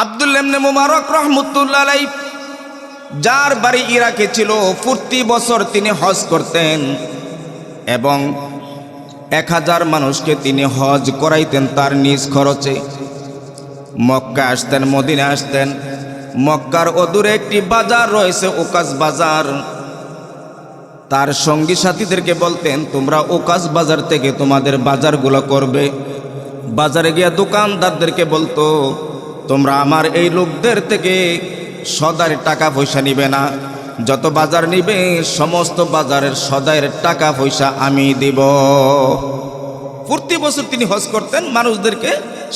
আব্দুল্লাহ ইবনে মুবারক রাহমাতুল্লাহ আলাইহি যার বাড়ি ইরাকে ছিল, প্রতি বছর তিনি হজ করতেন এবং 1000 মানুষকে তিনি হজ করাইতেন তার নিজ খরচে। মক্কা আসতেন, মদিনা আসতেন। মক্কার অদূরে একটি বাজার রয়েছে, ওকাস বাজার। তার সঙ্গী সাথীদেরকে বলতেন, তোমরা ওকাস বাজার থেকে তোমাদের বাজারগুলো করবে। বাজারে গিয়ে দোকানদারদেরকে বলতো, তোমরা আমার এই লোকদের থেকে সদার টাকা পয়সা নিবে না, যত বাজার নিবে সমস্ত বাজারের সদাইয়ের টাকা পয়সা আমি দিব। প্রতি বছর তিনি হজ করতেন, মানুষদেরকে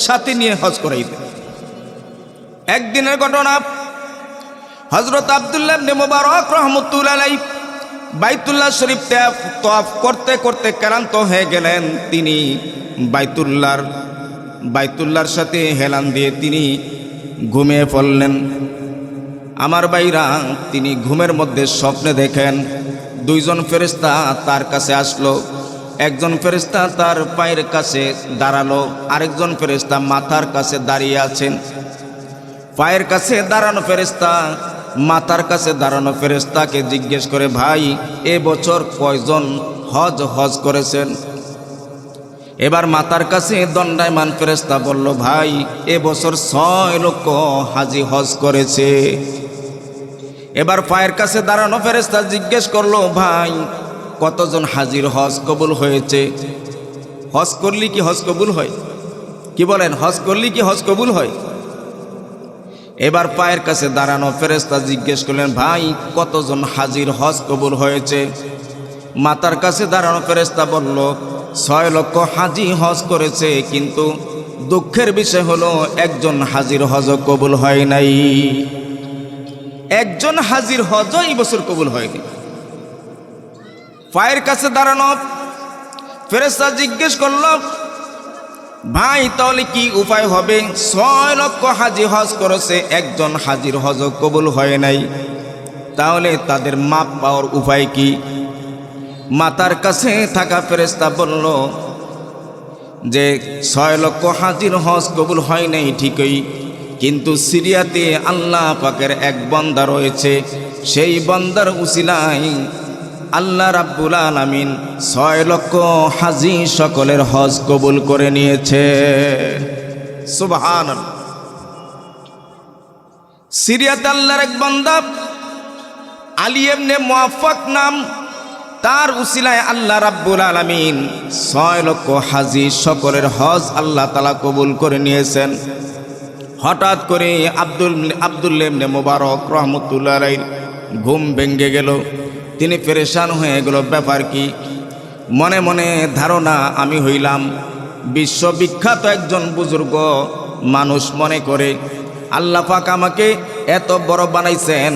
সাথে নিয়ে হজ করাইতেন। একদিনের ঘটনা, হযরত আব্দুল্লাহ ইবনে মুবারক রাহমাতুল্লাহ আলাইহি বাইতুল্লাহ শরীফ তওয়াফ করতে করতে ক্লান্ত হয়ে গেলেন। তিনি বাইতুল্লাহর সাথে হেলান দিয়ে তিনি ঘুমিয়ে পড়লেন। আমার ভাইরা, তিনি ঘুমের মধ্যে স্বপ্নে দেখেন দুইজন ফেরেশতা তার কাছে আসলো। একজন ফেরেশতা তার পায়ের কাছে দাঁড়ালো, আরেকজন ফেরেশতা মাথার কাছে দাঁড়িয়ে আছেন। পায়ের কাছে দাঁড়ানো ফেরেশতা মাথার কাছে দাঁড়ানো ফেরেশতাকে জিজ্ঞেস করে, ভাই এবছর কয়জন হজ করেছেন? এবার মাথার কাছে দণ্ডায়মান ফেরেশতা বলল, ভাই এবছর 6 লক্ষ হাজি হজ করেছে। এবার পায়ের কাছে দাঁড়ানো ফেরেশতা জিজ্ঞেস করলো, ভাই কতজন হাজির হজ কবুল হয়েছে? হজ করলি কি হজ কবুল হয়? কি বলেন, হজ করলি কি হজ কবুল হয়? এবার পায়ের কাছে দাঁড়ানো ফেরেশতা জিজ্ঞেস করলেন, ভাই কতজন হাজির হজ কবুল হয়েছে? মাথার কাছে দাঁড়ানো ফেরেশতা বলল, 6 লক্ষ হাজি হজ করেছে, কিন্তু দুঃখের বিষয় হলো একজন হাজির হজ কবুল হয় নাই। একজন হাজির হজ এই বছর কবুল হয়নি। পায়ের কাছে দাঁড়ানো ফেরেশতা জিজ্ঞেস করল, ভাই তাহলে কি উপায় হবে? 6 লক্ষ হাজি হজ করেছে, একজন হাজির হজ কবুল হয় নাই, তাহলে তাদের মাপ পাওয়ার উপায় কি? মাথার কাছে থাকা ফেরেশতা বলল যে 6 লক্ষ হাজির হজ কবুল হয় নাই ঠিকই, কিন্তু সিরিয়াতে আল্লাহ পাকের এক বান্দা রয়েছে, সেই বান্দার উসিলায় আল্লাহ রাব্বুল আলামিন 6 লক্ষ হাজি সকলের হজ কবুল করে নিয়েছে। সুবহানাল্লাহ। সিরিয়াতে আল্লাহর এক বান্দা আলী ইবনে মুআফফাক নাম, তার উসিলায় আল্লাহ রাব্বুল আলামিন 6 লক্ষ হাজি সকলের হজ আল্লাহ তাআলা কবুল করে নিয়েছেন। হঠাৎ করে আব্দুল্লাহ ইবনে মুবারক রাহমাতুল্লাহ আলাইহি ঘুম ভেঙে গেল। তিনি পেরেশান হয়ে গেল, ব্যাপার কি? মনে মনে ধারণা, আমি হইলাম বিশ্ববিখ্যাত একজন বুজুর্গ মানুষ, মনে করে আল্লাহ পাক আমাকে এত বড় বানাইছেন,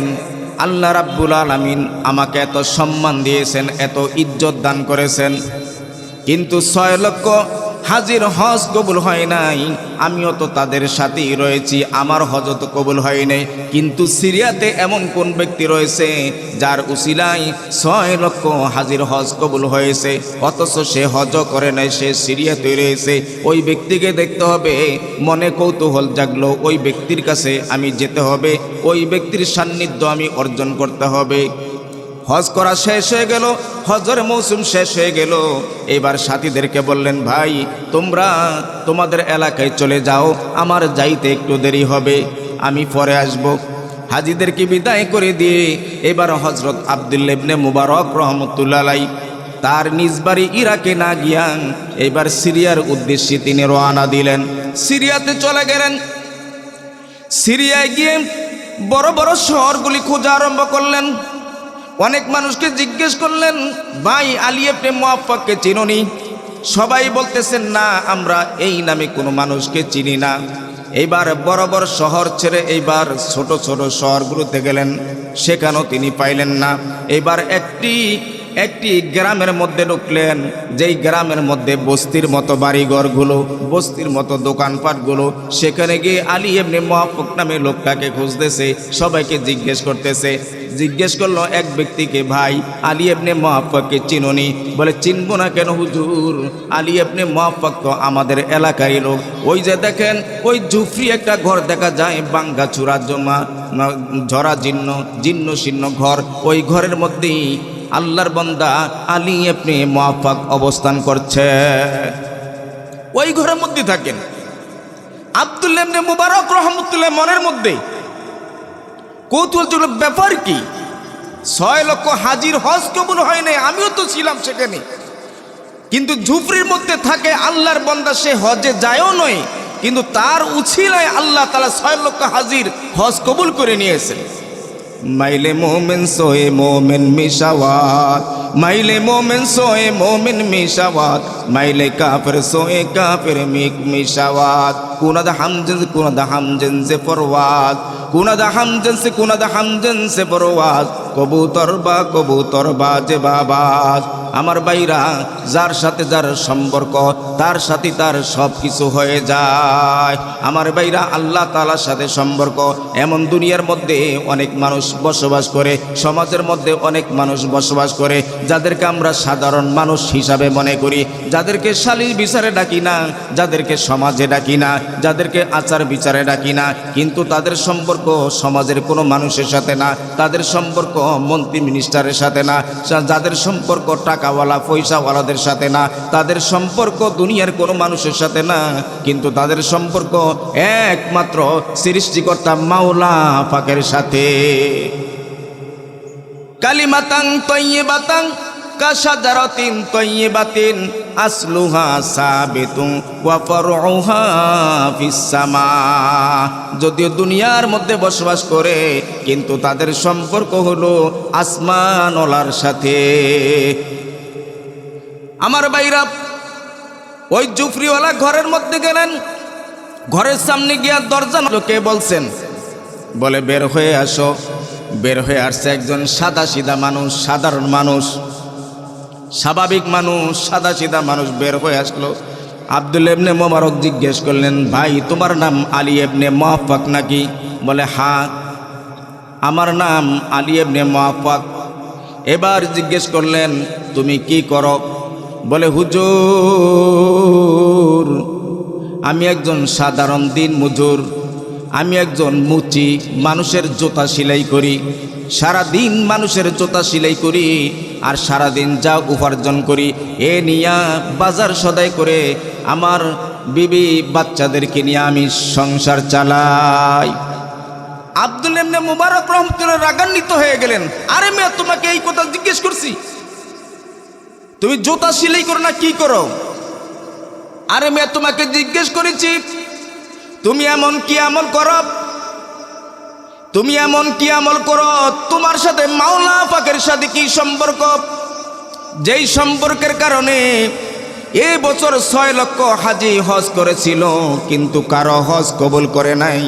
আল্লাহ রাব্বুল আলামিন আমাকে এত সম্মান দিয়েছেন, এত ইজ্জত দান করেছেন, কিন্তু 6 লক্ষ হাজির হজ কবুল হয় নাই। আমিও তো তাদের সাথেই রয়েছি, আমার হজ তো কবুল হয় নাই, কিন্তু সিরিয়াতে এমন কোন ব্যক্তি রয়েছে যার উসিলায় 6 লক্ষ হাজির হজ কবুল হয়েছে, অথচ সে হজ করে নাই, সে সিরিয়াতে রয়েছে। ওই ব্যক্তিকে দেখতে হবে। মনে কৌতূহল জাগলো, ওই ব্যক্তির কাছে আমি যেতে হবে, ওই ব্যক্তির সান্নিধ্য আমি অর্জন করতে হবে। হজ করা শেষ হয়ে গেল, হজের মৌসুম শেষ হয়ে গেল। এবার সাথীদেরকে বললেন, ভাই তোমরা তোমাদের এলাকায় চলে যাও, আমার যাইতে একটু দেরি হবে, আমি পরে আসব। হাজিদেরকে বিদায় করে দিয়ে এবার হযরত আব্দুল্লাহ ইবনে মুবারক রাহমাতুল্লাহ আলাইহি তার নিজ বাড়ি ইরাকে না গিয়া এবার সিরিয়ার উদ্দেশ্যে তিনি রওনা দিলেন। সিরিয়াতে চলে গেলেন। সিরিয়ায় গিয়ে বড় বড় শহরগুলি খোঁজা আরম্ভ করলেন। অনেক মানুষকে জিজ্ঞেস করলেন, ভাই আলী ইবনে মুআফফাককে চিনোনি? সবাই বলতেছেন, না, আমরা এই নামে কোনো মানুষকে চিনি না। এইবার বড় বড় শহর ছেড়ে এইবার ছোট ছোট শহরগুলোতে গেলেন, সেখানেও তিনি পাইলেন না। এবার একটি একটি গ্রামের মধ্যে ঢুকলেন, যেই গ্রামের মধ্যে বস্তির মতো বাড়িঘরগুলো, বস্তির মতো দোকানপাটগুলো। সেখানে গিয়ে আলী ইবনে মুআফফাক নামে লোকটাকে খুঁজতেছে, সবাইকে জিজ্ঞেস করতেছে। জিজ্ঞেস করলো এক ব্যক্তিকে, ভাই আলী ইবনে মুআফফাককে চিনোনি? বলে চিনবো না কেন হুজুর, আলী ইবনে মুআফফাক তো আমাদের এলাকারই লোক। ওই যে দেখেন ওই ঝুফরি একটা ঘর দেখা যায়, বাঙ্গা চূড়া জমা ঝরা জীর্ণ শীর্ণ ঘর, ওই ঘরের মধ্যেই আল্লাহর বান্দা আলী ইবনে মুআফফাক অবস্থান করছে। ওই ঘরের মধ্যে থাকেন। আব্দুল্লাহ ইবনে মুবারক রাহমাতুল্লাহ মনের মধ্যে কৌতূহল ছিল, ব্যাপার কি? 6 লক্ষ হাজির হজ কবুল হয় নাই, আমিও তো ছিলাম সেখানে, কিন্তু ঝুপড়ির মধ্যে থাকে আল্লাহর বান্দা, সে হজে যায়ও নয়, কিন্তু তার উছিলায় আল্লাহ তাআলা 6 লক্ষ হাজির হজ কবুল করে নিয়েছেন। মাইলে মোমেন সোয়ে মোমেন মিশাওয়াত, মাইলে মোমেন সোয়ে মোমেন মিশাওয়াত, মাইলে কাফের সোয়ে কাফের মিশাওয়াত। কুনাদ হামজেন সে পরওয়াজ, কুনাদ হামজেন সে পরওয়াজ, কবুতর বা যে বাবাজ। আমার ভাইরা, যার সাথে যার সম্পর্ক, তার সাথে তার সব কিছু হয়ে যায়। আমার ভাইরা, আল্লাহ তাআলার সাথে সম্পর্ক। এমন দুনিয়ার মধ্যে অনেক মানুষ বসবাস করে, সমাজের মধ্যে অনেক মানুষ বসবাস করে, যাদেরকে আমরা সাধারণ মানুষ হিসাবে মনে করি, যাদেরকে সালিশ বিচারে ডাকি না, যাদেরকে সমাজে ডাকি না, যাদেরকে আচার বিচারে ডাকি না, কিন্তু তাদের সম্পর্ক সমাজের কোনো মানুষের সাথে না, তাদের সম্পর্ক মন্ত্রী মিনিস্টারের সাথে না, যাদের সম্পর্ক টাকাওয়ালা পয়সাওয়ালাদের সাথে না, তাদের সম্পর্ক দুনিয়ার কোনো মানুষের সাথে না, কিন্তু তাদের সম্পর্ক একমাত্র সৃষ্টিকর্তা মাওলা পাকের সাথে। কালিমাতাং তাইয়্যিবাতাং কাশাজারাতিন তাইয়্যিবাতিন আসলুহা সাবিতুন ওয়া ফারউহা ফিস সামা। যদিও দুনিয়ার মধ্যে বসবাস করে, কিন্তু তাদের সম্পর্ক হলো আসমানওয়ালার সাথে। আমার ভাইরা, ওই জুফরিওয়ালা ঘরের মধ্যে গেলেন, ঘরের সামনে গিয়া দরজা লোকে বলছেন, বলে বের হয়ে আসো। বের হয়ে আসছে একজন সাদা সিধা মানুষ, সাধারণ মানুষ, স্বাভাবিক মানুষ, সাদা সিধা মানুষ বের হয়ে আসলো। আব্দুল্লাহ ইবনে মুবারক জিজ্ঞেস করলেন, ভাই তোমার নাম আলী ইবনে মুআফফাক নাকি? বলে হ্যাঁ, আমার নাম আলী ইবনে মুআফফাক। এবার জিজ্ঞেস করলেন, তুমি কি করো? বলে হুজুর, আমি একজন সাধারণ দিন মজুর, আমি একজন মুচি, মানুষের জুতা সেলাই করি, সারা দিন মানুষের জুতা সেলাই করি, আর সারা দিন যা উপার্জন করি এ নিয়া বাজার সদাই করে আমার বিবি বাচ্চাদেরকে নিয়ে আমি সংসার চালাই। আব্দুল্লাহ ইবনে মুবারক রাহমাতুল্লাহ রাগান্বিত হয়ে গেলেন, আরে মেয়ে, তোমাকে এই কথা জিজ্ঞেস করছি, তুমি জুতা সেলাই করো না কি করো? আরে মেয়ে, তোমাকে জিজ্ঞেস করেছি তুমি এমন কি আমল করো, তুমি এমন কি আমল করো, তোমার সাথে মাওলা পাকের সাথে কি সম্পর্ক, যেই সম্পর্কের কারণে এই বছর 6 লক্ষ হাজি হজ করেছিল, কিন্তু কারো হজ কবুল করে নাই,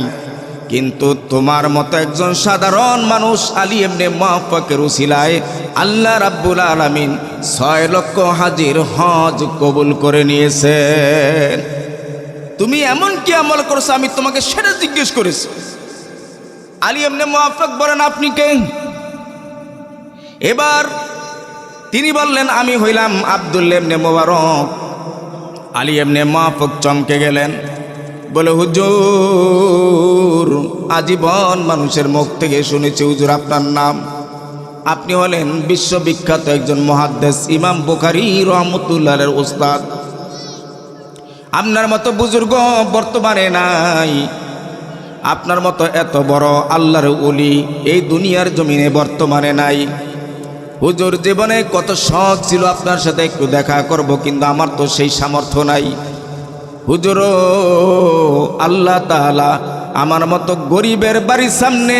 কিন্তু তোমার মতো একজন সাধারণ মানুষ আলী ইবনে মুআফফাকের উসিলায় আল্লাহ রাব্বুল আলামিন 6 লক্ষ হাজির হজ কবুল করে নিয়েছেন। তুমি এমন কি আমল করছো, আমি তোমাকে সেটা জিজ্ঞেস করেছি। আলী ইবনে মুআফফাক বলেন, আপনি কে? এবার তিনি বললেন, আমি হইলাম আব্দুল্লাহ ইবনে মুবারক। আলী ইবনে মুআফফাক চমকে গেলেন, বলে হুজুর, আজীবন মানুষের মুখ থেকে শুনেছি হুজুর আপনার নাম, আপনি হলেন বিশ্ববিখ্যাত একজন মুহাদ্দিস, ইমাম বুখারী রাহমাতুল্লাহর উস্তাদ। আপনার মতো বুজুর্গ বর্তমানে নাই, আপনার মতো এত বড় আল্লাহর ওলি এই দুনিয়ার জমিনে বর্তমানে নাই। হুজুর, জীবনে কত শখ ছিল আপনার সাথে একটু দেখা করব, কিন্তু আমার তো সেই সামর্থ্য নাই। হুজুর, আল্লাহ তাআলা আমার মতো গরিবের বাড়ির সামনে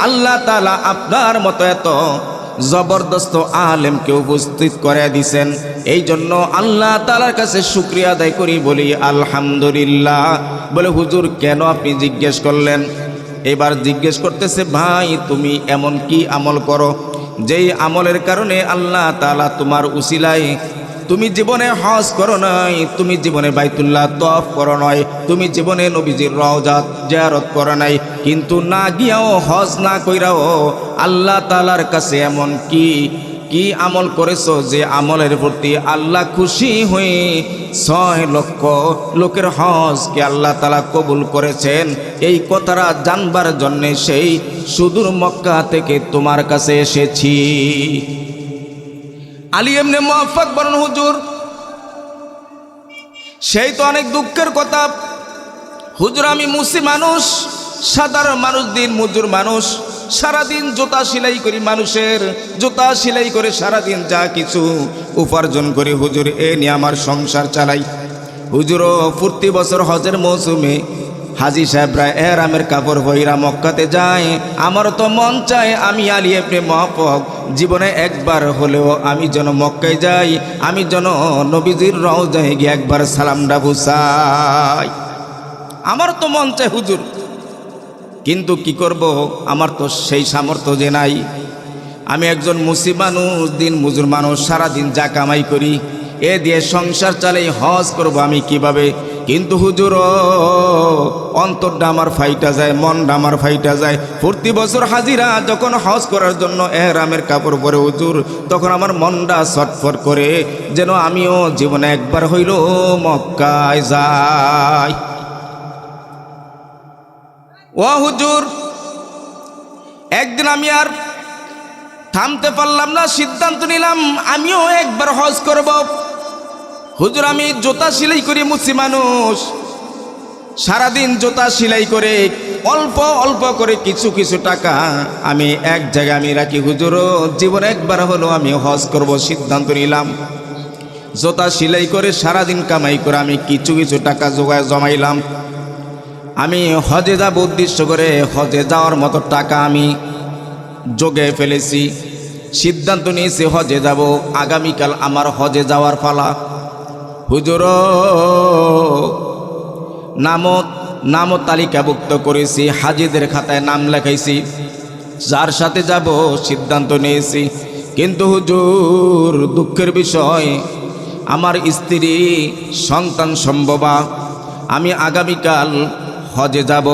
আল্লাহ তাআলা আপনার মতো এত জবরদস্ত আলেমকে উপস্থিত করে দিছেন, এই জন্য আল্লাহ তাআলার কাছে শুকরিয়া আদায় করি, বলি আলহামদুলিল্লাহ। বলে হুজুর, কেন আপনি জিজ্ঞেস করলেন? এবার জিজ্ঞেস করতেছে, ভাই তুমি এমন কি আমল করো, যেই আমলের কারণে আল্লাহ তাআলা তোমার উসিলায় তুমি জীবনে হজ করো নাই, তুমি জীবনে বাইতুল্লাহ তওয়াফ করো নাই, তুমি জীবনে নবীজির রওজা জিয়ারত করো নাই, কিন্তু না গিয়াও হজ না কইরাও আল্লাহ তাআলার কাছে এমন কি আমল করেছো যে আমলের প্রতি আল্লাহ খুশি হয়ে 6 লক্ষ লোকের হজকে আল্লাহ তাআলা কবুল করেছেন। এই কথাটা জানবার জন্যে সেই সুদূর মক্কা থেকে তোমার কাছে এসেছি। আলী ইবনে মুআফফাক বলেন, হুজুর সেই তো অনেক দুঃখের কথা। হুজুর আমি মুসি মানুষ, সাধারণ মানুষ, দিন মজুর মানুষ, সারাদিন জুতা সেলাই করি, মানুষের জুতা সেলাই করে সারাদিন যা কিছু উপার্জন করি হুজুর এ নিয়ে আমার সংসার চালাই। হুজুরও প্রতি বছর হজের মৌসুমে হাজি সাহেবরা এহরামের কাপড় পইরা মক্কাতে যায়। আমারও তো মন চায় আমি আলী ইবনে মুআফফাক জীবনে একবার হলেও আমি যেন মক্কায় যাই, আমি যেন নবীজির রওজায় গিয়ে একবার সালামটা বুঝাই। আমার তো মন চায় হুজুর, কিন্তু কি করব, আমার তো সেই সামর্থ্য যে নাই। আমি একজন মুসি মানুষ, দিন মজুর মানুষ, সারাদিন যা কামাই করি এ দিয়ে সংসার চালাই, হজ করব আমি কিভাবে? কিন্তু হুজুর অন্তরটা আমার ফাইটা যায়, মনটা আমার ফাইটা যায়। প্রতি বছর হাজিরা যখন হজ করার জন্য এহরামের কাপড় পরে হুজুর, তখন আমার মনটা ছটফট করে, যেন আমিও জীবনে একবার হইল মক্কায় যাই। ও হুজুর, একদিন আমি আর থামতে পারলাম না, সিদ্ধান্ত নিলাম আমিও একবার হজ করব। হুজুর আমি জুতা সেলাই করি, মুসি মানুষ, সারাদিন জুতা সেলাই করে অল্প অল্প করে কিছু কিছু টাকা আমি এক জায়গায় আমি রাখি। হুজুর জীবনে একবার হলো আমি হজ করব সিদ্ধান্ত নিলাম। জুতা সেলাই করে সারাদিন কামাই করে আমি কিছু কিছু টাকা জমাইলাম। আমি হজে যাব উদ্দেশ্য করে, হজে যাওয়ার মতো টাকা আমি জোগে ফেলেছি। সিদ্ধান্ত নিয়েছি হজে যাব, আগামীকাল আমার হজে যাওয়ার পালা। হুজুর নাম তালিকাভুক্ত করেছি, হাজিদের খাতায় নাম লেখাইছি, যার সাথে যাব সিদ্ধান্ত নিয়েছি। কিন্তু হুজুর দুঃখের বিষয়, আমার স্ত্রী সন্তান সম্ভবা, আমি আগামীকাল হজে যাব,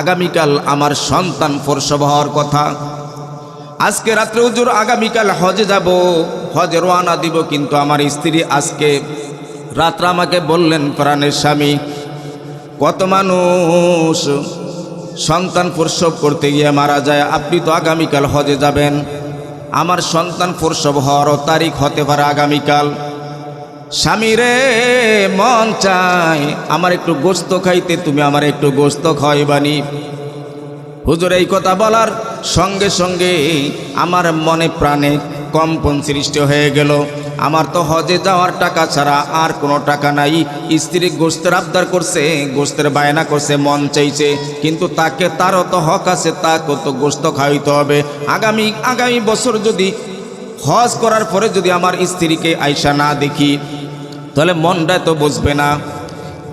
আগামীকাল আমার সন্তান প্রসব হওয়ার কথা। আজকে রাত্রে হুজুর আগামীকাল হজে যাব, হজে রওনা দিব, কিন্তু আমার স্ত্রী আজকে রাত্রে আমাকে বললেন, প্রাণের স্বামী, কত মানুষ সন্তান প্রসব করতে গিয়ে মারা যায়, আপনি তো আগামীকাল হজে যাবেন, আমার সন্তান প্রসব হওয়ারও তারিখ হতে পারে আগামীকাল। স্বামী রে, মন চায় আমার একটু গোস্ত খাইতে, তুমি আমার একটু গোস্ত খাওয়াইবানি। হুজুর এই কথা বলার সঙ্গে সঙ্গে আমার মনে প্রাণে কম্পন সৃষ্টি হয়ে গেল। আমার তো হজে যাওয়ার টাকা ছাড়া আর কোনো টাকা নাই। স্ত্রী গোস্তের আবদার করছে, গোস্তের বায়না করছে, মন চাইছে, কিন্তু তারও তো হক আছে, তাকে তো গোস্ত খাওয়াইতে হবে। আগামী বছর যদি হজ করার পরে যদি আমার স্ত্রীকে আয়সা না দেখি, তাহলে মনটা তো বুঝবে না।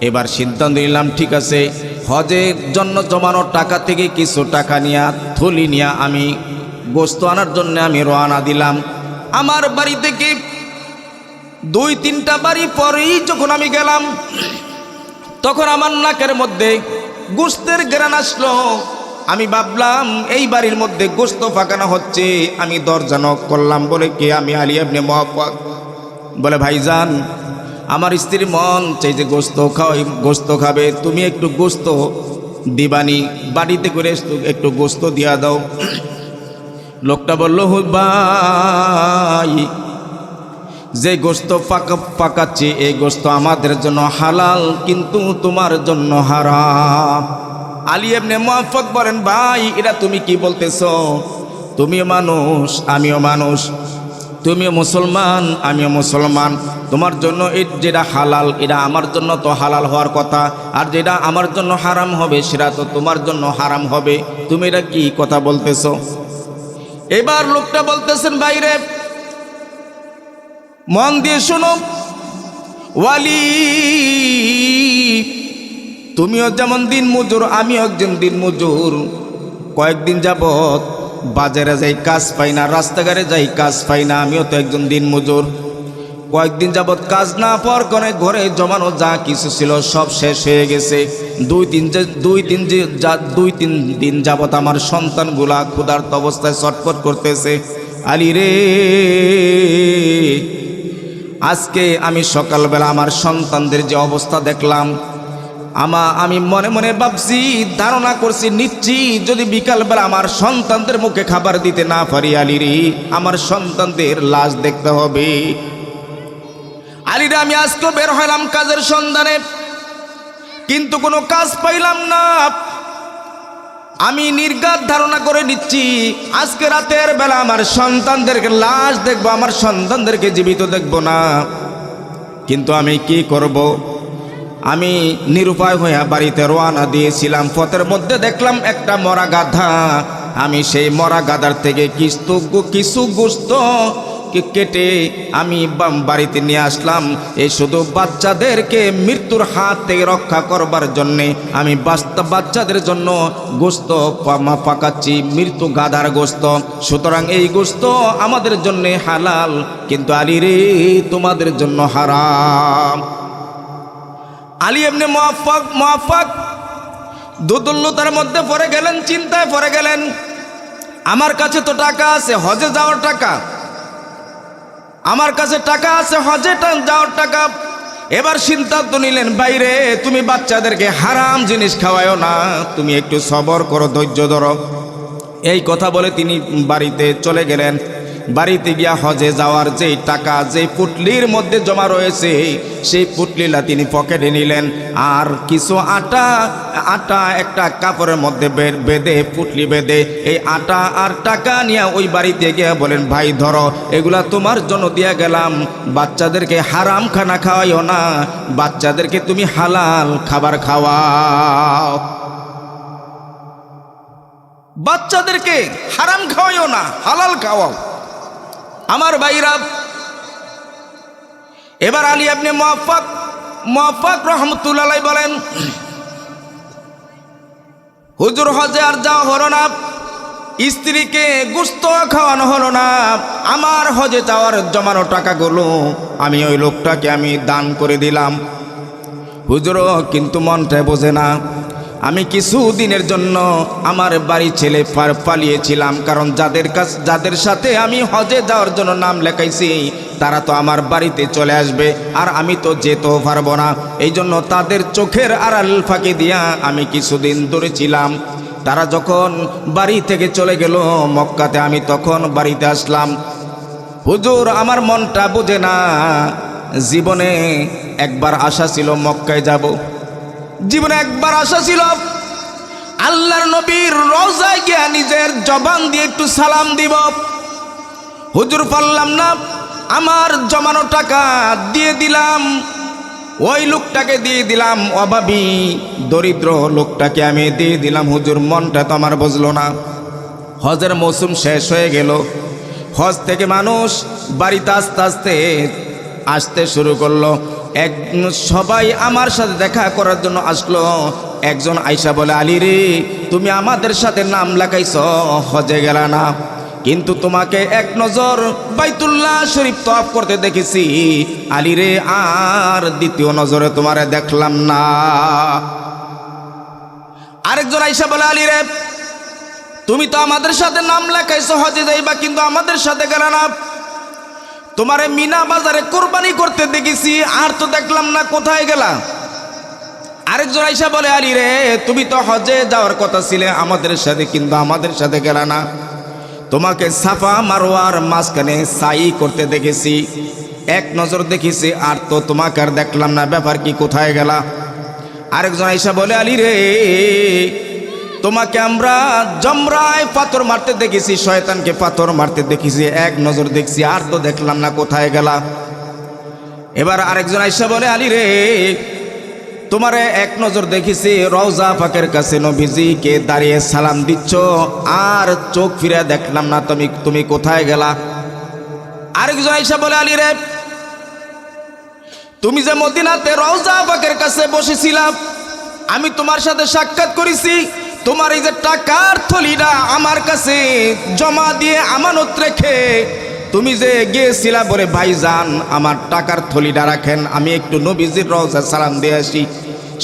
এবার সিদ্ধান্ত নিলাম, ঠিক আছে, হজের জন্য জমানো টাকা থেকে কিছু টাকা নিয়ে থলি নিয়ে আমি গোস্ত আনার জন্য আমি রওনা দিলাম। আমার বাড়ি থেকে 2-3টা বাড়ি পরেই যখন আমি গেলাম, তখন আমার নাকের মধ্যে গোস্তের ঘ্রাণ আসলো। আমি ভাবলাম এই বাড়ির মধ্যে গোস্ত পাকানো হচ্ছে। আমি দরজা নক করলাম, বলে কে? আমি আলী ইবনে মুআফফাক। বলে ভাইজান, আমার স্ত্রীর মন চাই যে গোস্ত খাবে, তুমি একটু গোস্ত দিবানি, বাড়িতে করে একটু গোস্ত দিয়া দাও। লোকটা বলল, ভাই যে গোস্ত পাকাচ্ছি এই গোস্ত আমাদের জন্য হালাল, কিন্তু তোমার জন্য হারাম। আলী ইবনে মুআফফাক বলেন, ভাই এটা তুমি কি বলতেছো? তুমিও মানুষ আমিও মানুষ, তুমিও মুসলমান আমিও মুসলমান, তোমার জন্য যেটা হালাল এটা আমার জন্য তো হালাল হওয়ার কথা, আর যেটা আমার জন্য হারাম হবে সেটা তো তোমার জন্য হারাম হবে। তুমি এটা কি কথা বলতেছো? এবার লোকটা বলতেছেন, বাইরে মন দিয়ে শোনো ওয়ালি, তুমিও যেমন দিন মজুর, আমিও একজন দিন মজুর। কয়েকদিন যাবৎ বাজারে যাই কাজ পাই না, রাস্তাঘাটে যাই কাজ পাই না। আমিও তো একজন দিনমজুর। কয়েকদিন যাবৎ কাজ না পাওয়ার কারণে ঘরে জমানো যা কিছু ছিল সব শেষ হয়ে গেছে। দুই তিন দিন যাবৎ আমার সন্তানগুলা ক্ষুধার্ত অবস্থায় ছটফট করতেছে। আলী রে, আজকে আমি সকালবেলা আমার সন্তানদের যে অবস্থা দেখলাম, আমি মনে মনে ভাবছি, ধারণা করছি, নিচ্ছি যদি বিকালবেলা আমার সন্তানদের মুখে খাবার দিতে না পারি, আলী রে, আমার সন্তানদের লাশ দেখতে হবে। আলীরা, আমি আজকেও বের হইলাম কাজের সন্ধানে, কিন্তু কোনো কাজ পাইলাম না। আমি নির্ঘাত ধারণা করে নিচ্ছি আজকে রাতের বেলা আমার সন্তানদেরকে লাশ দেখবো, আমার সন্তানদেরকে জীবিত দেখবো না। কিন্তু আমি কি করব? আমি নিরুপায় হয়ে বাড়িতে রওনা দিয়েছিলাম। পথের মধ্যে দেখলাম একটা মরা গাধা। আমি সেই মরা গাধার থেকে কিছু গোশত কেটে আমি বাড়িতে নিয়ে আসলাম। এই শুধু বাচ্চাদেরকে মৃত্যুর হাত থেকে রক্ষা করবার জন্যে আমি বাচ্চাদের জন্য গোশত পাকাচ্ছি, মৃত্যু গাধার গোশত। সুতরাং এই গোশত আমাদের জন্যে হালাল, কিন্তু আলী রে, তোমাদের জন্য হারাম। আলী ইবনে মুআফফাক দুদুল্লতার মধ্যে পড়ে গেলেন, চিন্তায় পড়ে গেলেন। আমার কাছে তো টাকা আছে, হজে যাওয়ার টাকা, আমার কাছে টাকা আছে, হজে যাওয়ার টাকা। এবার সিদ্ধান্ত নিলেন, বাইরে তুমি বাচ্চাদেরকে হারাম জিনিস খাওয়ায়ও না, তুমি একটু সবর করো, ধৈর্য ধরো। এই কথা বলে তিনি বাড়িতে চলে গেলেন। বাড়িতে গিয়া হজে যাওয়ার যেই টাকা যেই পুটলির মধ্যে জমা রয়েছে, সেই পুটলিটা তিনি পকেটে নিলেন। আর কিছু আটা একটা কাপড়ের মধ্যে বেঁধে, পুটলি বেঁধে, এই আটা আর টাকা নিয়ে ওই বাড়িতে গিয়ে বলেন, ভাই ধরো, এগুলা তোমার জন্য দিয়ে গেলাম। বাচ্চাদেরকে হারাম খানা খাওয়াইও না, বাচ্চাদেরকে তুমি হালাল খাবার খাওয়াও। বাচ্চাদেরকে হারাম খাওয়াইও না, হালাল খাওয়াও। আমার ভাইরা, এবার আলী ইবনে মুআফফাক রাহমাতুল্লাহ বলেন, হুজুর, হজে আর যাওয়া হলো না, স্ত্রীকে গোশত খাওয়ানো হলো না। আমার হজে যাওয়ার জমানো টাকাগুলো আমি ওই লোকটাকে আমি দান করে দিলাম। হুজুরও কিন্তু মনটা বোঝে না। আমি কিছু দিনের জন্য আমার বাড়ি ছেলে পালিয়েছিলাম, কারণ যাদের সাথে আমি হজে যাওয়ার জন্য নাম লেখাইছি তারা তো আমার বাড়িতে চলে আসবে, আর আমি তো যেতেও পারবো না। এই জন্য তাদের চোখের আড়াল ফাঁকি দিয়া আমি কিছুদিন দূরে ছিলাম। তারা যখন বাড়ি থেকে চলে গেল মক্কাতে, আমি তখন বাড়িতে আসলাম। হুজুর, আমার মনটা বোঝে না। জীবনে একবার আশা ছিল মক্কায় যাব, জীবনে একবার আশা ছিল আল্লাহর নবীর রওজায় গিয়া নিজের জবান দিয়ে একটু সালাম দিব। হুজুর, পারলাম না। আমার জমানো টাকা দিয়ে দিলাম, ওই লোকটাকে দিয়ে দিলাম, অভাবী দরিদ্র লোকটাকে আমি দিয়ে দিলাম। হুজুর, মনটা তো আমার বুঝলো না। হজের মৌসুম শেষ হয়ে গেল। হজ থেকে মানুষ বাড়িতে আস্তে আস্তে আসতে শুরু করলো। সবাই আমার সাথে দেখা করার জন্য আসলো। একজন আইসা বলে, আলী রে, তুমি আমাদের সাথে নাম লেখাইছ, হজে গেলা না, কিন্তু তোমাকে এক নজর বাইতুল্লাহ শরীফ তওয়াফ করতে দেখেছি, আলী রে, আর দ্বিতীয় নজরে তোমারে দেখলাম না। আরেকজন আইসা বলে, আলী রে, তুমি তো আমাদের সাথে নাম লেখাইছ হজে যাইবা, কিন্তু আমাদের সাথে গেলা না। তোমারে মিনা বাজারে কোরবানি করতে দেখেছি, আর তো দেখলাম না, কোথায় গেলা? আরেকজন আইসা বলে, আলী রে, তুমি তো হজে যাওয়ার কথা ছিলে আমাদের সাথে, কিন্তু আমাদের সাথে গেলা না। তোমাকে সাফা মারওয়ার মাঝখানে সাই করতে দেখেছি, এক নজর দেখেছি, আর তো তোমাকে আর দেখলাম না, ব্যাপার কি, কোথায় গেলা? আরেকজন আইসা বলে, আলী রে, তোমাকে আমরা জমরায় পাথর মারতে দেখেছি, শয়তানকে পাথর মারতে দেখেছি, এক নজর দেখছি, আর তো দেখলাম না, কোথায় গেলা? এবার আরেকজন আইসা বলে, আলী রে, তোমারে এক নজর দেখেছি রওজা পাকের কাছে নবীজিকে দাঁড়িয়ে সালাম দিচ্ছ, আর চোখ ফিরে দেখলাম না, তুমি কোথায় গেলা? আরেকজন আইসা বলে, আলী রে, তুমি যে মদিনাতে রওজা পাকের কাছে বসেছিলাম, আমি তোমার সাথে সাক্ষাৎ করেছি, তোমার এই যে টাকার থলিটা আমার কাছে জমা দিয়ে আমানত রেখে তুমি যে গিয়েছিলা বলে ভাইজান আমার টাকার থলিটা রাখেন, আমি একটু নবীজির রওজা সালাম দিয়ে আসি,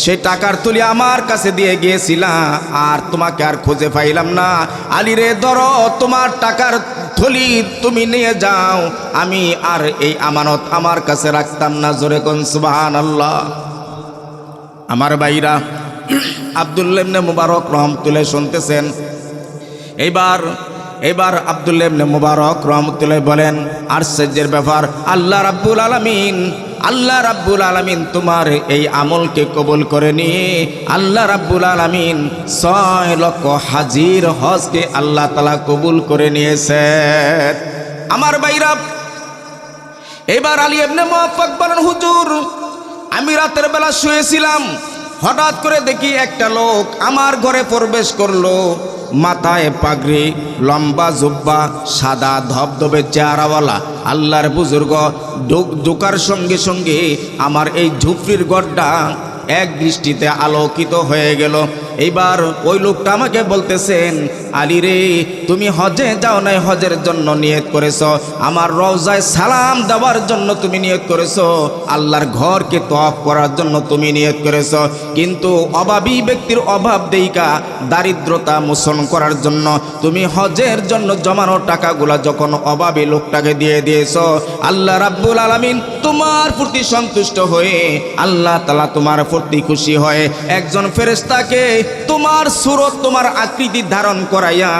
সেই টাকার থলি আমার কাছে দিয়ে গিয়েছিলা, আর তোমাকে আর খুঁজে পাইলাম না। আলী রে ধরো তোমার টাকার থলি তুমি নিয়ে যাও, আমি আর এই আমানত আমার কাছে রাখতাম না। জোরে কোন সুবহানাল্লাহ। আমার ভাইরা, আব্দুল্লাহ ইবনে মুবারক রহমতুল্লাহ শুনতেছেন। এবার আব্দুল্লাহ ইবনে মুবারক রহমতুল্লাহ বলেন, আশ্চর্যের ব্যাপার, আল্লাহ রাব্বুল আলামিন তোমার এই আমলকে কবুল করে নিয়ে আল্লাহ রাব্বুল আলামিন 6 লক্ষ হাজির হজকে আল্লাহ তাআলা কবুল করে নিয়েছেন। আমার ভাইরা, এবার আলী ইবনে মুআফফাক বলেন, হুজুর আমি রাতের বেলা শুয়েছিলাম, হঠাৎ করে দেখি একটা লোক আমার ঘরে প্রবেশ করলো, মাথায় পাগড়ি, লম্বা জুব্বা, সাদা ধবধবে চেহারাওয়ালা আল্লাহর বুজুর্গ। ঢোকার সঙ্গে সঙ্গে আমার এই ঝুপড়ির ঘরটা এক দৃষ্টিতে আলোকিত হয়ে গেল। এইবার ওই লোকটা আমাকে বলতেছেন, আলী রে তুমি হজে যাও নাই, হজের জন্য নিয়ত করেছো, আমার রওজায় সালাম দেওয়ার জন্য তুমি নিয়ত করেছো, আল্লাহর ঘরকে তওয়াফ করার জন্য তুমি নিয়ত করেছো, কিন্তু অভাবী ব্যক্তির অভাব দেইকা দারিদ্রতা মোচন করার জন্য তুমি হজের জন্য জমানো টাকাগুলা যখন অভাবী লোকটাকে দিয়ে দিয়েছো, আল্লাহ রাব্বুল আলামিন তোমার প্রতি সন্তুষ্ট হয়ে আল্লাহ তাআলা তোমার প্রতি খুশি হয়ে একজন ফেরেশতাকে তোমার সুরত, তোমার আকৃতি ধারণ করাইয়া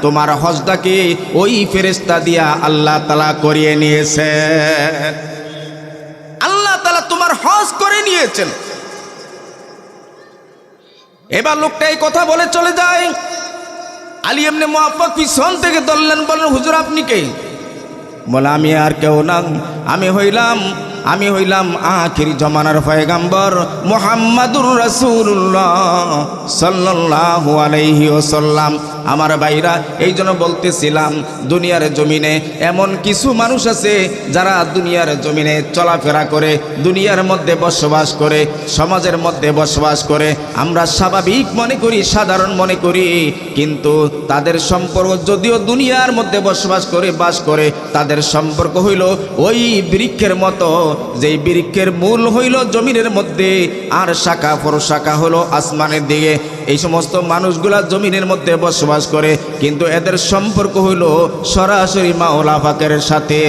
তোমার হজটাকে ওই ফেরেশতা দিয়া আল্লাহ তাআলা করিয়ে নিয়েছেন। আল্লাহ তাআলা তোমার হজ করে নিয়েছেন। এবার লোকটা এই কথা বলে চলে যায়। আলী ইবনে মুআফফাক পিছন থেকে ধরলেন, বলেন, হুজুর আপনি কে? বলে, আমি আর কেউ না, আমি হইলাম আখির জমানার পয়গম্বর মুহাম্মাদুর রাসূলুল্লাহ সাল্লাল্লাহু আলাইহি ওয়াসাল্লাম। আমার ভাইরা, এই জন্য বলতেছিলাম, দুনিয়ার জমিনে এমন কিছু মানুষ আছে যারা দুনিয়ার জমিনে চলাফেরা করে, দুনিয়ার মধ্যে বসবাস করে, সমাজের মধ্যে বসবাস করে, আমরা স্বাভাবিক মনে করি, সাধারণ মনে করি, কিন্তু তাদের সম্পর্ক যদিও দুনিয়ার মধ্যে বসবাস করে, বাস করে, তাদের সম্পর্ক হইল ওই বৃক্ষের মতো, যেই বৃক্ষের মূল হইল জমিনের মধ্যে আর শাখা প্রশাখা হলো আসমানের দিকে। এই সমস্ত মানুষগুলা জমিনের মধ্যে বসবাস করে, কিন্তু এদের সম্পর্ক হইল সরাসরি মাওলা পাকের সাথে।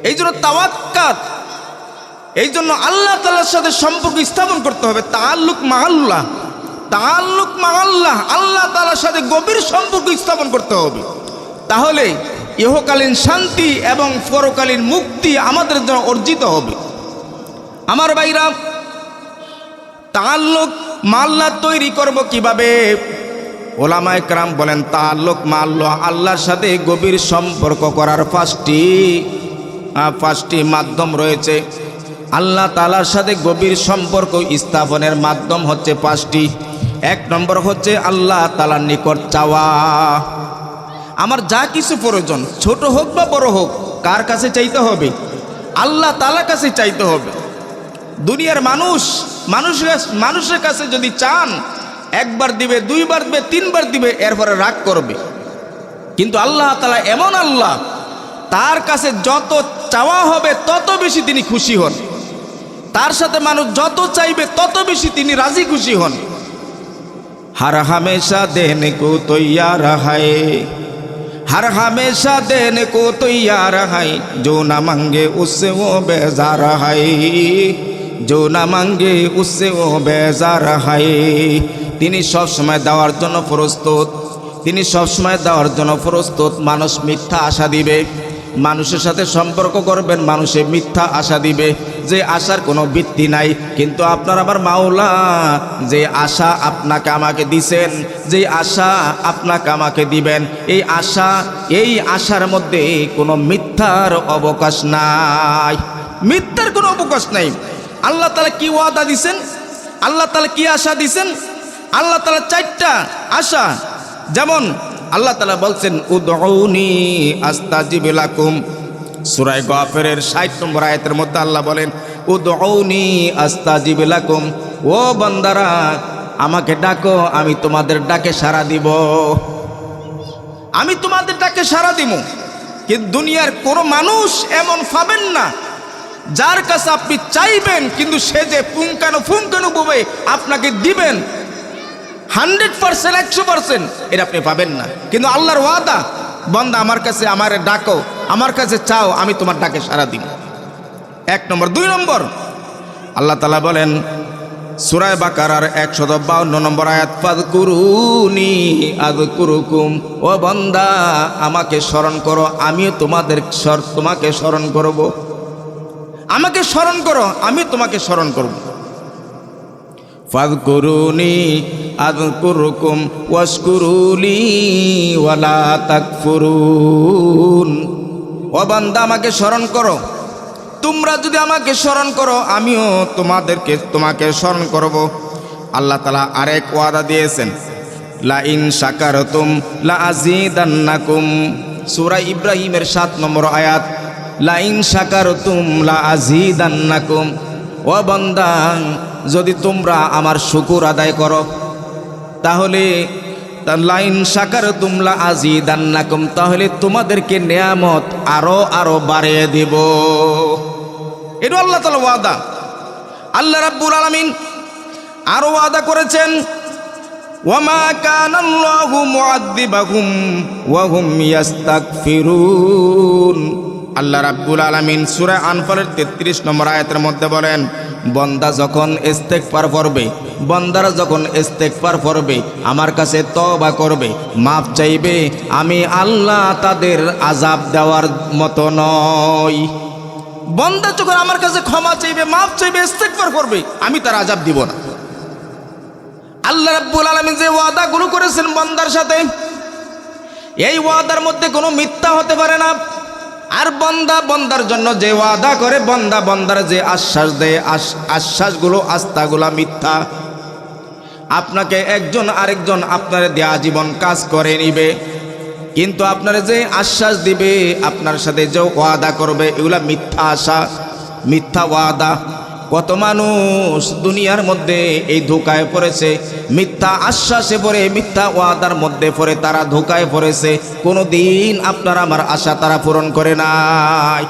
এই জন্য তাওয়াক্কাল, এই জন্য আল্লাহ তাআলার সাথে সম্পর্ক স্থাপন করতে হবে। তাআল্লুক মাআল্লাহ, আল্লাহ তাআলার সাথে গভীর সম্পর্ক স্থাপন করতে হবে। তাহলে ইহকালীন শান্তি এবং পরকালীন মুক্তি আমাদের জন্য অর্জিত হবে। আমার ভাইরা, তাআল্লুক মাআল্লাহ তৈরি করব কিভাবে? ওলামায়ে কেরাম বলেন, তাআল্লুক মাআল্লাহ, আল্লাহর সাথে গভীর সম্পর্ক করার পাঁচটি মাধ্যম রয়েছে। আল্লাহ তাআলার সাথে গভীর সম্পর্ক স্থাপনের মাধ্যম হচ্ছে 5টি। 1 নম্বর হচ্ছে আল্লাহ তাআলার নিকট চাওয়া। আমার যা কিছু প্রয়োজন, ছোট হোক বা বড় হোক, কার কাছে চাইতে হবে? আল্লাহ তাআলার কাছে চাইতে হবে। দুনিয়ার মানুষের কাছে যদি চান, 1 বার দিবে, 2 বার দিবে, 3 বার দিবে, এরপরে রাগ করবে। কিন্তু আল্লাহ তাআলা এমন আল্লাহ, তার কাছে যত চাওয়া হবে তত বেশি তিনি খুশি হন, তার সাথে মানুষ যত চাইবে তত বেশি তিনি রাজি খুশি হন। हर हमेशा देने को तैयार है, हर हमेशा देने को तैयार है, जो न मांगे उससे वो बेजार है, जो न मांगे उससे वो बेजार है। তিনি সব সময় দেওয়ার জন্য প্রস্তুত, তিনি সব সময় দেওয়ার জন্য প্রস্তুত। মানুষ মিথ্যা আশা দিবে, মানুষের সাথে সম্পর্ক করবেন, মানুষে মিথ্যা আশা দিবে, যে আশার কোনো ভিত্তি নাই। কিন্তু আপনার আমার মাওলা যে আশা আপনাকে আমাকে দিছেন, যে আশা আপনাকে আমাকে দিবেন, এই আশার মধ্যে কোনো মিথ্যার অবকাশ নাই, মিথ্যার কোনো অবকাশ নাই। আল্লাহ তাআলা কি ওয়াদা দিছেন, আল্লাহ তাআলা কি আশা দিছেন? আল্লাহ তাআলা 4টা আশা। যেমন আল্লাহ তাআলা বলছেন, উদউনি আস্তাজিব লাকুম। সূরা গাফিরের 60 নম্বর আয়াতের মধ্যে আল্লাহ বলেন, উদউনি আস্তাজিব লাকুম, ও বান্দারা আমাকে ডাকো, আমি তোমাদের ডাকে সাড়া দিব, আমি তোমাদের ডাকে সাড়া দিব। কিন্তু দুনিয়ার কোনো মানুষ এমন পাবেন না যার কাছে আপনি চাইবেন কিন্তু সে যে ফুঙ্কানো ভাবে আপনাকে দিবেন 100%, 100% এটা আপনি পাবেন না। কিন্তু আল্লাহর ওয়াদা, বান্দা আমার কাছে আমারে ডাকো, আমার কাছে চাও, আমি তোমার ডাকে সাড়া দিব। 1 নম্বর। 2 নম্বর, আল্লাহ তাআলা বলেন সূরা বাকারার 152 নম্বর আয়াত, ফাযকুরুনি আযকুরুকুম, ও বান্দা আমাকে স্মরণ করো, আমিও তোমাকে স্মরণ করব। আমাকে স্মরণ করো, আমি তোমাকে স্মরণ করব। ফাযকুরুনি আযকুরুকুম ওয়াশকুরুলি ওয়ালা তাকফুরুন, ও বান্দা আমাকে স্মরণ করো, তোমরা যদি আমাকে স্মরণ করো আমিও তোমাকে স্মরণ করব। আল্লাহ তাআলা আরেক ওয়াদা দিয়েছেন, লা ইন শাকারতুম লা আযীদান্নাকুম, সূরা ইব্রাহিমের 7 নম্বর আয়াত, লা ইন শাকারতুম লা আযীদান্নাকুম, ও বান্দা যদি তোমরা আমার শুকর আদায় করো তাহলে লা ইন শাকারতুম লা আযীদান্নাকুম, তাহলে তোমাদেরকে নিয়ামত আরো বাড়িয়ে দেব। এটা আল্লাহ তাআলার ওয়াদা। আল্লাহ রাব্বুল আলামিন আরো ওয়াদা করেছেন, ওয়ামা কানাল্লাহু মুআযযিবাহুম ওয়া হুম ইস্তাগফিরুন। আল্লাহ রাব্বুল আলামিন সূরা আনফালের 33 নম্বর আয়াতের মধ্যে বলেন, বান্দা যখন ইস্তেগফার করবে, বান্দারা যখন ইস্তেগফার করবে, আমার কাছে তওবা করবে, মাফ চাইবে, আমি আল্লাহ তাদের আযাব দেওয়ার মতো নই। বান্দা যখন আমার কাছে ক্ষমা চাইবে, মাফ চাইবে, ইস্তেগফার করবে, আমি তার আযাব দিব না। আল্লাহ রাব্বুল আলামিন যে ওয়াদাগুলো করেছেন বান্দার সাথে, এই ওয়াদার মধ্যে কোনো মিথ্যা হতে পারে না। আর বান্দার জন্য যে ওয়াদা করে, বান্দার যে আশ্বাস দেয়, আশ্বাসগুলো আস্থাগুলা মিথ্যা। আপনাকে একজন আরেকজন আপনার দেয়া জীবন কাজ করে নিবে, কিন্তু আপনার যে আশ্বাস দিবে, আপনার সাথে যে ওয়াদা করবে, এগুলা মিথ্যা আশা, মিথ্যা ওয়াদা। কত মানুষ দুনিয়ার মধ্যে এই ধোকায় পড়েছে, মিথ্যা আশ্বাসে পড়ে, মিথ্যা ওয়াদার মধ্যে পড়ে তারা ধোকায় পড়েছে। কোনো দিন আপনার আমার আশা তারা পূরণ করে নাই।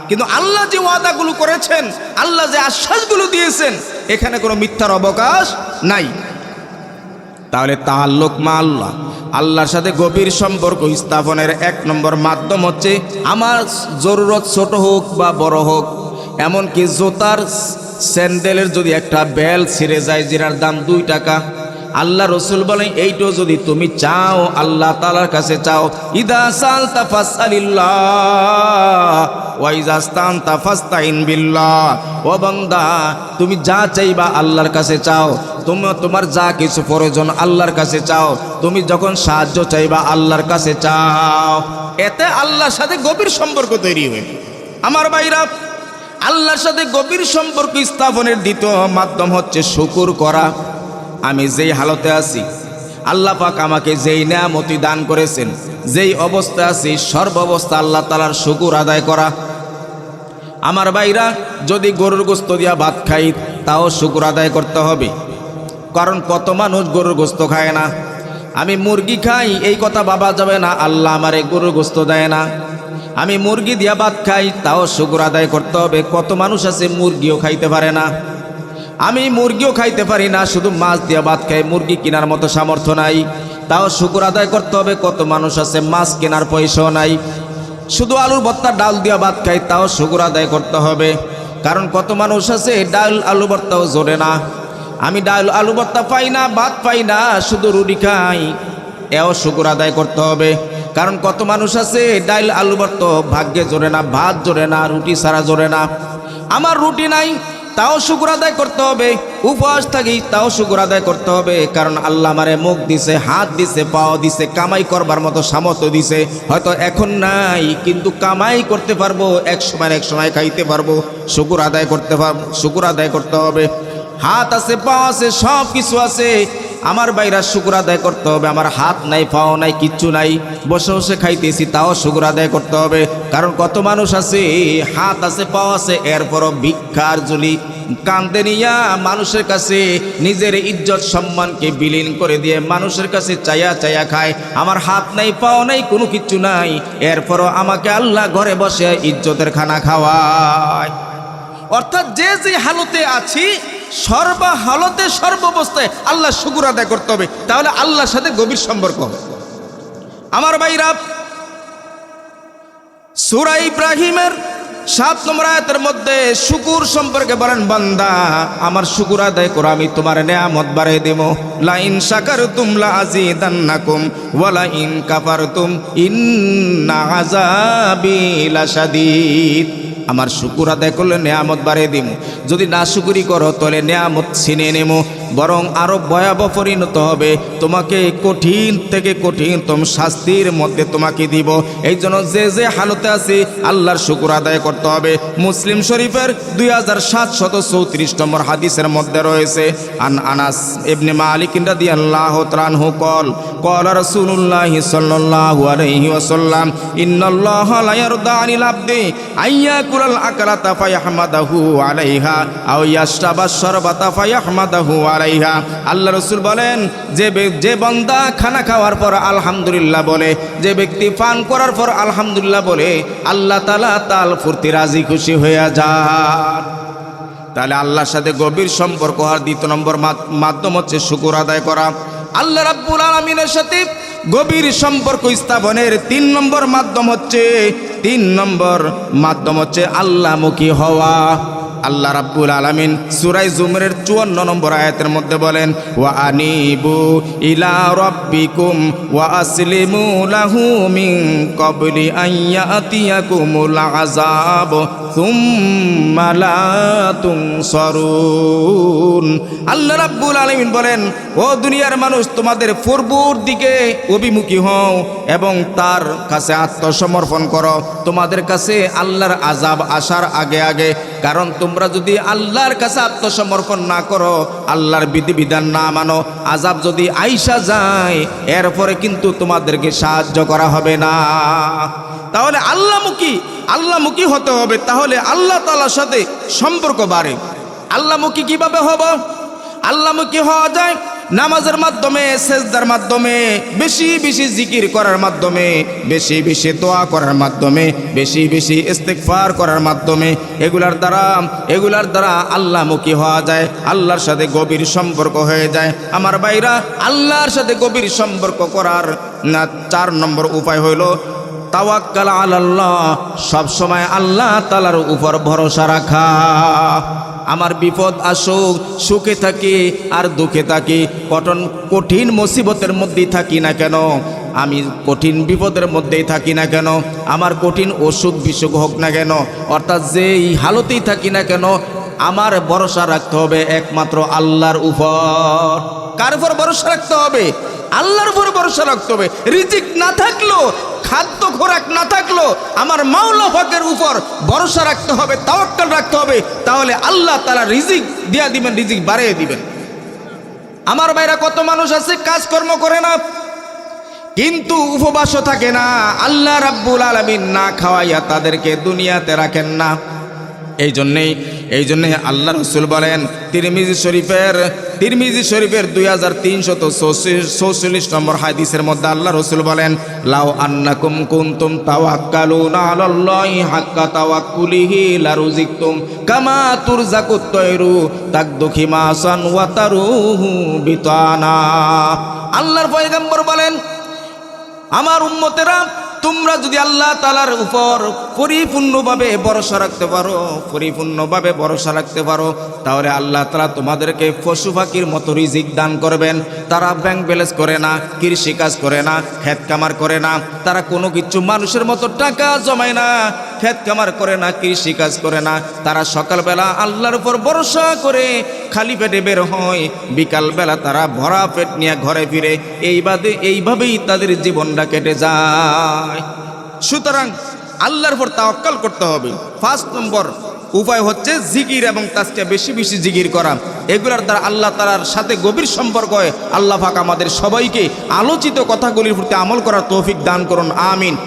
কিন্তু আল্লাহ যে ওয়াদাগুলো করেছেন, আল্লাহ যে আশ্বাসগুলো দিয়েছেন, এখানে কোনো মিথ্যার অবকাশ নাই। তাহলে তাআল্লুক মা আল্লাহ, আল্লাহর সাথে গভীর সম্পর্ক স্থাপনের 1 নম্বর মাধ্যম হচ্ছে, আমার জরুরত ছোট হোক বা বড় হোক, এমনকি জুতার স্যান্ডেলের যদি একটা বেল ছিঁড়ে যায় যেটার দাম 2 টাকা, আল্লাহ রসুল বলেন এইটাও যদি তুমি চাও, আল্লাহ তাআলার কাছে চাও, ইদা সালতা ফাসআলিল্লাহ ওয়া ইযা ইসতানতা ফাস্তাইন বিল্লাহ, ও বান্দা তুমি যা চাইবা আল্লাহর কাছে চাও, তোমার যা কিছু প্রয়োজন আল্লাহর কাছে চাও, তুমি যখন সাহায্য চাইবা আল্লাহর কাছে চাও। এতে আল্লাহর সাথে গভীর সম্পর্ক তৈরি হয়। আমার ভাইরা, আল্লাহর সাথে গভীর সম্পর্ক স্থাপনের দ্বিতীয় মাধ্যম হচ্ছে শুকর করা। আমি যেই হালতে আছি, আল্লাহ পাক আমাকে যেই নিয়ামতি দান করেছেন, যেই অবস্থা আছি, সর্বাবস্থা আল্লাহ তাআলার শুকর আদায় করা। আমার ভাইরা, যদি গরুর গোশত দিয়া ভাত খাই তাও শুকর আদায় করতে হবে, কারণ কত মানুষ গরুর গোশত খায় না। আমি মুরগি খাই এই কথা ভাবা যাবে না, আল্লাহ আমারে গরুর গোশত দেয় না। আমি মুরগি দিয়া ভাত খাই তাও শুকর আদায় করতে হবে। কত মানুষ আছে মুরগিও খাইতে পারে না। আমি মুরগিও খাইতে পারি না, শুধু মাছ দিয়া ভাত খাই, মুরগি কেনার মতো সামর্থ্য নাই, তাও শুকর আদায় করতে হবে। কত মানুষ আছে মাছ কেনার পয়সাও নাই, শুধু আলুর ভর্তা ডাল দিয়া ভাত খাই, তাও শুকর আদায় করতে হবে। কারণ কত মানুষ আছে ডাল আলু ভর্তাও জোরে না, আমি ডাল আলু ভর্তা পাই না, ভাত পাই না, শুধু রুটি খাই, এও শুকর আদায় করতে হবে। কারণ কত মানুষ আছে ডাল আলু ভর্তা ভাগ্যে জোরে না, ভাত জোরে না, রুটি ছাড়া জোরে না। আমার রুটি নাই তাও শুকর আদায় করতে হবে, উপবাস থাকি তাও শুকর আদায় করতে হবে। কারণ আল্লাহ আমারে মুখ দিছে, হাত দিছে, পাও দিছে, কামাই করবার মতো সামর্থ্য দিছে। হয়তো এখন নাই, কিন্তু কামাই করতে পারবো, এক সময় খাইতে পারবো, শুকর আদায় করতে পারবো, শুকর আদায় করতে হবে। হাত আছে, পা আছে, সব কিছু আছে, আমার বাইরা শুকর আদায় করতে হবে। আমার হাত নাই, পাও নাই, কিচ্ছু নাই, বসে বসে খাইতেছি, তাও শুকর আদায় করতে হবে। কারণ কত মানুষ আছে, হাত আছে, পাও আছে, এরপরও ভিক্ষার জুলি কান্দে নিয়া মানুষের কাছে নিজের ইজ্জত সম্মানকে বিলীন করে দিয়ে মানুষের কাছে চায়া চায়া খায়। আমার হাত নাই, পাও নাই, কোনো কিচ্ছু নাই, এরপরও আমাকে আল্লাহ ঘরে বসে ইজ্জতের খানা খাওয়ায়। অর্থাৎ যে যে হালতে আছি, সর্বহালতে সর্বাবস্থায় আল্লাহ শুকর আদায় করতে হবে, তাহলে আল্লাহর সাথে গভীর সম্পর্ক হবে। আমার ভাইরা, সূরা ইব্রাহিমের 7 নম্বর আয়াতের মধ্যে শুকুর সম্পর্কে বলেন, বান্দা আমার শুকুর আদায় করো, আমি তোমার নেয়ামত বাড়িয়ে দেব। লা ইন শাকারতুম লা আযীদান্নাকুম ওয়া লা ইন কাফারতুম ইন্না আযাবি লাশাদীদ। আমার শুকুর আদায় করলে নেয়ামত বাড়িয়ে দিব, যদি না শুকুরি করো তাহলে নেয়ামত ছিনিয়ে নেব, বরং আরো ভয়াবহ পরিণত হবে, তোমাকে কঠিন থেকে কঠিনতম শাস্তির মধ্যে তোমাকে দিব। এই জন্য যে যে হালতে আছে আল্লাহর শুকুর আদায় করতে হবে। মুসলিম শরীফের 2734 নম্বর হাদিসের মধ্যে রয়েছে, আন আনাস ইবনে মালিক রাদিয়াল্লাহু তাআলা আনহু قال رسول الله صلى الله عليه وسلم إن الله لا يرضى عن العبد أن يأكل الأكلة فيحمده عليها أو يشرب الشربة فيحمده عليها। আল্লাহ রাসূল বলেন, যে বান্দা খানা খাওয়ার পর আলহামদুলিল্লাহ বলে, যে ব্যক্তি পান করার পর আলহামদুলিল্লাহ বলে, আল্লাহ তাআলা তার প্রতি রাজি খুশি হয়ে যান। তাহলে আল্লাহর সাথে গভীর সম্পর্ক হওয়ার দ্বিতীয় নম্বর মাধ্যম হচ্ছে শুকর আদায় করা। আল্লাহ রাব্বুল আলামিনের সাথে গভীর সম্পর্ক স্থাপনের 3 নম্বর মাধ্যম হচ্ছে আল্লাহমুখী হওয়া। আল্লাহ রাব্বুল আলামিন সূরা জুমরের 54 নম্বর আয়াতের মধ্যে বলেন, ওয়া আনিবু ইলা রাব্বিকুম ওয়া আসলিমু লাহু মিন ক্বাবলি আন ইয়াতিয়াকুমুল আযাব সুম্মা লা তুনসারুন। আল্লাহ রাব্বুল আলামিন বলেন, ও দুনিয়ার মানুষ, তোমাদের প্রভুর দিকে অভিমুখী হও এবং তার কাছে আত্মসমর্পণ করো। তোমাদের কাছে আল্লাহর আযাব আসার আগে আগে, কারণ তোমরা যদি আল্লাহর কাছে আত্মসমর্পণ না করো, আল্লাহর বিধিবিধান না মানো, আযাব যদি আইসা যায়, এরপরে কিন্তু তোমাদেরকে সাহায্য করা হবে না। তাহলে আল্লাহমুখী হতে হবে, তাহলে আল্লাহ তাআলার সাথে সম্পর্ক বাড়ে। আল্লাহমুখী কিভাবে হব? আল্লাহমুখী হওয়া যায় নামাজের মাধ্যমে, সেজদার মাধ্যমে, বেশি বেশি জিকির করার মাধ্যমে, বেশি বেশি দোয়া করার মাধ্যমে, বেশি বেশি ইস্তিগফার করার মাধ্যমে। এগুলার দ্বারা আল্লাহমুখী হওয়া যায়, আল্লাহর সাথে গভীর সম্পর্ক হয়ে যায়। আমার ভাইরা, আল্লাহর সাথে গভীর সম্পর্ক করার 4 নম্বর উপায় হইল তাওয়াক্কাল আলাল্লাহ, সব সময় আল্লাহ তাআলার উপর ভরসা রাখা। আমার বিপদ আসুক, সুখে থাকি আর দুঃখে থাকি, কঠিন মুসিবতের মধ্যেই থাকি না কেন, আমি কঠিন বিপদের মধ্যেই থাকি না কেন, আমার কঠিন অসুখ বিসুখ হোক না কেন, অর্থাৎ যেই হালতেই থাকি না কেন, আমার ভরসা রাখতে হবে একমাত্র আল্লাহর উপর। কার উপর ভরসা রাখতে হবে? আল্লাহর উপর ভরসা রাখতে হবে। রিজিক না থাকলো, খাদ্য খোরাক না থাকলো, আমার মাওলা পাকের উপর ভরসা রাখতে হবে, তাওয়াক্কুল রাখতে হবে, তাহলে আল্লাহ তাআলা রিজিক দিয়া দিবেন, রিজিক বাড়িয়ে দিবেন। আমার ভাইরা, কত মানুষ আছে কাজকর্ম করে না, কিন্তু উপবাসও থাকে না, আল্লাহ রাব্বুল আলামিন না খাওয়াইয়া তাদেরকে দুনিয়াতে রাখেন না। এই জন্যেই আল্লাহ রাসূল বলেন, তিরমিজি শরীফের 2346 নম্বর হাদিসের মধ্যে আল্লাহ রাসূল বলেন, লাউ আন্নাকুম কুনতুম তাওয়াক্কালুনা আলাল্লাহি হাক্কা তাওয়াক্কুলিহি লারুজিকতুম কামা তুরজাকুত তায়রু তাকদু খিমাসান ওয়া তারুহু বিতানা। আল্লাহর পয়গম্বর বলেন, আমার উম্মতেরা, তোমরা যদি আল্লাহ তাআলার উপর পরিপূর্ণভাবে ভরসা রাখতে পারো, তাহলে আল্লাহ তাআলা তোমাদেরকে পশু পাখির মতো রিজিক দান করবেন। তারা ব্যাংক ব্যালেন্স করে না, কৃষি কাজ করে না, ক্ষেত কামার করে না, তারা কোনো কিছু মানুষের মতো টাকা জমায় না, ক্ষেত কামার করে না, কৃষি কাজ করে না। তারা সকালবেলা আল্লাহর উপর ভরসা করে খালি পেটে বের হয়, বিকালবেলা তারা ভরা পেট নিয়ে ঘরে ফিরে। এইভাবেই তাদের জীবনটা কেটে যায়। সুতরাং আল্লাহর উপর তাওয়াক্কুল করতে হবে। 5 নম্বর উপায় হচ্ছে জিকির এবং তাজকে বেশি বেশি জিকির করা। এগুলোর দ্বারা আল্লাহ তাআলার সাথে গভীর সম্পর্ক হয়। আল্লাহ পাক আমাদের সবাইকে আলোচিত কথাগুলির প্রতি আমল করার তৌফিক দান করুন, আমিন।